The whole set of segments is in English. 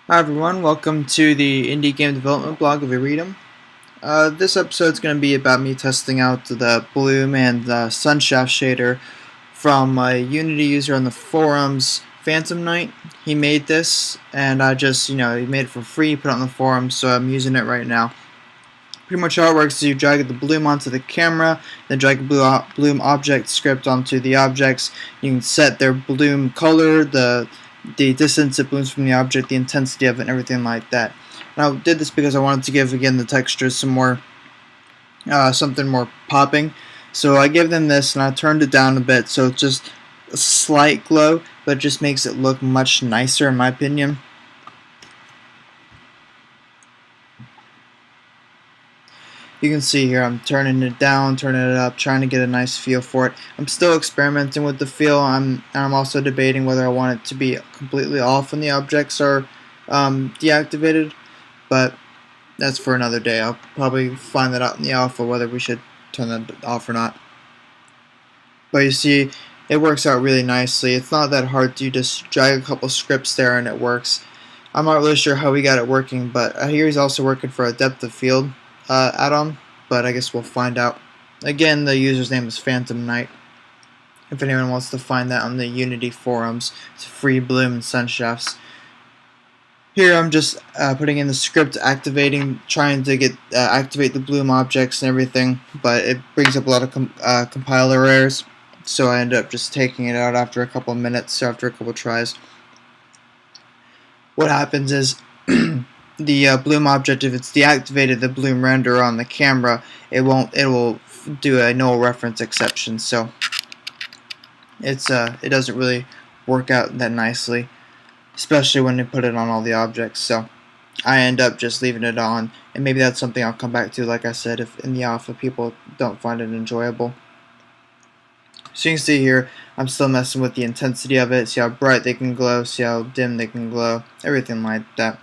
Hi everyone, welcome to the indie game development blog of Irritum. This episode is going to be about me testing out the bloom and the sunshaft shader from a Unity user on the forums, Phantom Knight. He made this, and I just, he made it for free, put it on the forums, so I'm using it right now. Pretty much how it works is you drag the bloom onto the camera, then drag a bloom object script onto the objects. You can set their bloom color, the distance it blooms from the object, the intensity of it, and everything like that. And I did this because I wanted to give, again, the textures some more, something more popping. So I gave them this, and I turned it down a bit, so it's just a slight glow, but it just makes it look much nicer, in my opinion. You can see here I'm turning it down, turning it up, trying to get a nice feel for it. I'm still experimenting with the feel. I'm also debating whether I want it to be completely off when the objects are deactivated, but that's for another day. I'll probably find that out in the alpha whether we should turn that off or not. But you see, it works out really nicely. It's not that hard to just drag a couple scripts there and it works. I'm not really sure how we got it working, but here he's also working for a depth of field add-on, but I guess we'll find out. Again, the user's name is Phantom Knight. If anyone wants to find that on the Unity forums, it's free bloom and sunshafts. Here I'm just putting in the script, trying to get activate the bloom objects and everything, but it brings up a lot of compiler errors, so I end up just taking it out after a couple of minutes, after a couple of tries. What happens is the bloom object, if it's deactivated, the bloom render on the camera, it will do a null reference exception, so it doesn't really work out that nicely, especially when you put it on all the objects. So I end up just leaving it on, and maybe that's something I'll come back to, like I said, if in the alpha people don't find it enjoyable. So you can see here, I'm still messing with the intensity of it, see how bright they can glow, see how dim they can glow, everything like that.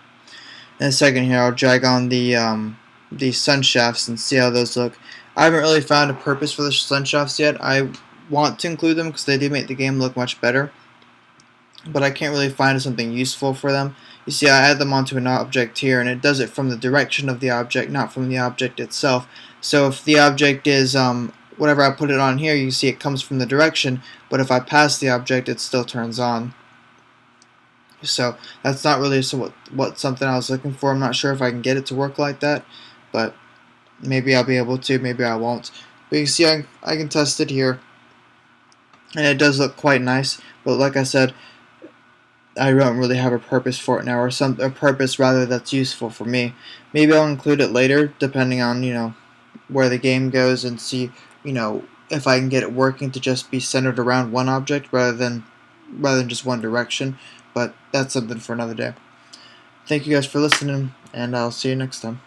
In a second here, I'll drag on the sun shafts and see how those look. I haven't really found a purpose for the sun shafts yet. I want to include them because they do make the game look much better, but I can't really find something useful for them. You see, I add them onto an object here, and it does it from the direction of the object, not from the object itself. So if the object is whatever I put it on here, you see it comes from the direction, but if I pass the object, it still turns on. So that's not really something I was looking for. I'm not sure if I can get it to work like that, but maybe I'll be able to, maybe I won't. But you see, I can test it here, and it does look quite nice. But like I said, I don't really have a purpose for it now, or a purpose rather that's useful for me. Maybe I'll include it later, depending on where the game goes, and see if I can get it working to just be centered around one object rather than just one direction. But that's something for another day. Thank you guys for listening, and I'll see you next time.